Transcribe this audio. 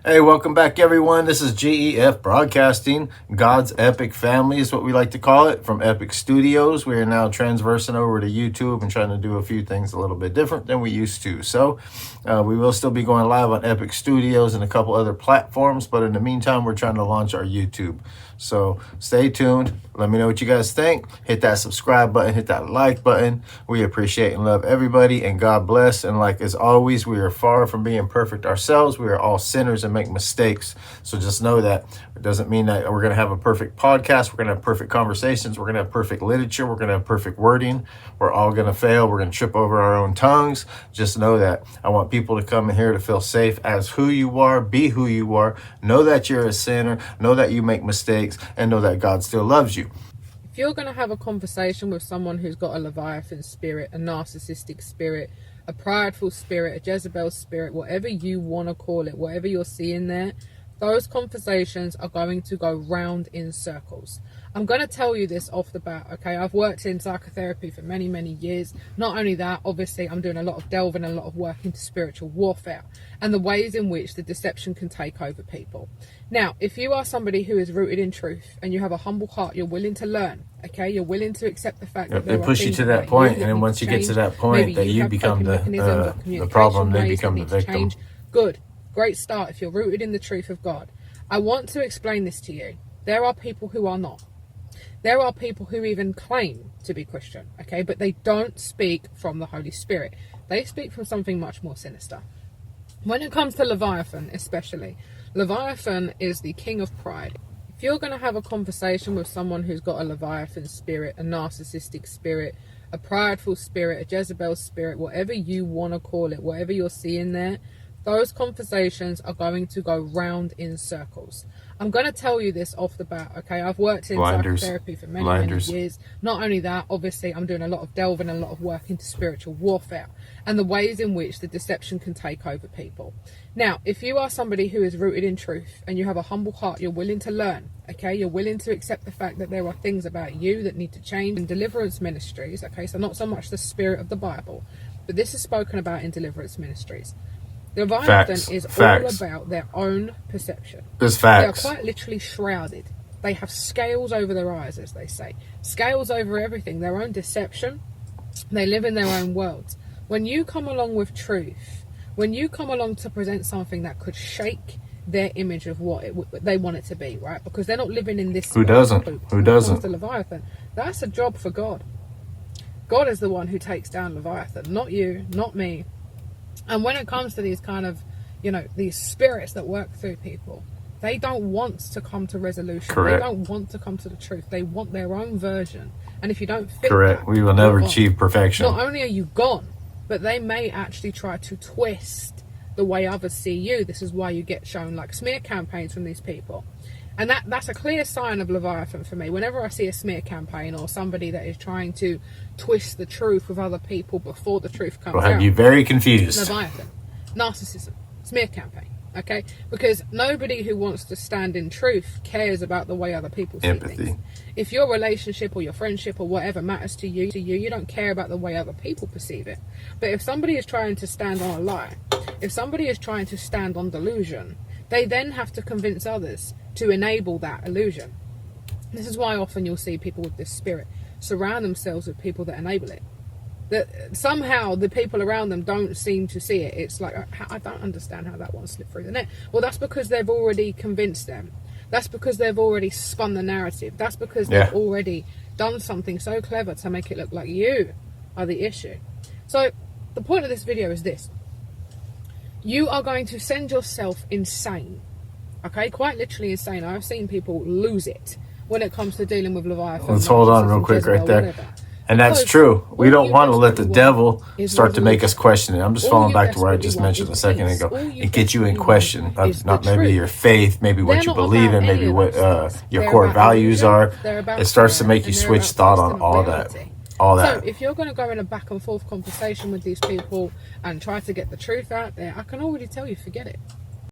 Hey, welcome back, everyone. This is GEF Broadcasting. God's Epic Family is what we like to call it, from Epic Studios. We are now transversing over to YouTube and trying to do a few things a little bit different than we used to. So we will still be going live on Epic Studios and a couple other platforms, but in the meantime, we're trying to launch our YouTube. So stay tuned. Let me know what you guys think. Hit that subscribe button, hit that like button. We appreciate and love everybody, and God bless. And like as always, we are far from being perfect ourselves. We are all sinners and make mistakes. So just know that. It doesn't mean that we're going to have a perfect podcast. We're going to have perfect conversations. We're going to have perfect literature. We're going to have perfect wording. We're all going to fail. We're going to trip over our own tongues. Just know that. I want people to come in here to feel safe as who you are, be who you are. Know that you're a sinner. Know that you make mistakes, and know that God still loves you. If you're going to have a conversation with someone who's got a Leviathan spirit, a narcissistic spirit, a prideful spirit, a Jezebel spirit, whatever you want to call it, whatever you're seeing there, those conversations are going to go round in circles. I'm going to tell you this off the bat, okay? I've worked in psychotherapy for many, many years. Not only that, obviously, I'm doing a lot of delving and a lot of work into spiritual warfare and the ways in which the deception can take over people. Now, if you are somebody who is rooted in truth and you have a humble heart, you're willing to learn, okay? You're willing to accept the fact that they push you to that point, and then once you get to that point, that you become the problem, they become the victim. Good. Great start if you're rooted in the truth of God. I want to explain this to you. There are people who are not. There are people who even claim to be Christian, okay, but they don't speak from the Holy Spirit. They speak from something much more sinister. When it comes to Leviathan especially, Leviathan is the king of pride. If you're going to have a conversation with someone who's got a Leviathan spirit, a narcissistic spirit, a prideful spirit, a Jezebel spirit, whatever you want to call it, whatever you're seeing there, those conversations are going to go round in circles. I'm going to tell you this off the bat, okay? I've worked in psychotherapy for many, many years. Not only that, obviously, I'm doing a lot of delving and a lot of work into spiritual warfare and the ways in which the deception can take over people. Now, if you are somebody who is rooted in truth and you have a humble heart, you're willing to learn, okay? You're willing to accept the fact that there are things about you that need to change in deliverance ministries, okay? So not so much the spirit of the Bible, but this is spoken about in deliverance ministries. Leviathan is all about their own perception. There's facts. They are quite literally shrouded. They have scales over their eyes, as they say. Scales over everything, their own deception. They live in their own worlds. When you come along with truth, when you come along to present something that could shake their image of what they want it to be, right? Because they're not living in this. Who doesn't? Who doesn't? The Leviathan. That's a job for God. God is the one who takes down Leviathan, not you, not me. And when it comes to these kind of, these spirits that work through people, they don't want to come to resolution. Correct. They don't want to come to the truth. They want their own version. And if you don't fit Correct. that, We will never achieve perfection. Not only are you gone, but they may actually try to twist the way others see you. This is why you get shown like smear campaigns from these people. And that's a clear sign of Leviathan for me. Whenever I see a smear campaign or somebody that is trying to twist the truth with other people before the truth comes out. Will have you very confused. Leviathan, narcissism, smear campaign, okay? Because nobody who wants to stand in truth cares about the way other people see things. If your relationship or your friendship or whatever matters to you, you don't care about the way other people perceive it. But if somebody is trying to stand on a lie, if somebody is trying to stand on delusion, they then have to convince others to enable that illusion. This is why often you'll see people with this spirit surround themselves with people that enable it. That somehow the people around them don't seem to see it. It's like, I don't understand how that one slipped through the net. Well, that's because they've already convinced them. That's because they've already spun the narrative. That's because they've already done something so clever to make it look like you are the issue. So the point of this video is this. You are going to send yourself insane. Okay, quite literally insane. I've seen people lose it when it comes to dealing with Leviathan. Let's hold on real quick right there. And that's true. We don't want to let the devil start to make us question it. I'm just falling back to where I just mentioned a second ago. It gets you in question of not maybe your faith, maybe what you believe in, maybe what your core values are. It starts to make you switch thought on all that. So if you're going to go in a back and forth conversation with these people and try to get the truth out there, I can already tell you, forget it.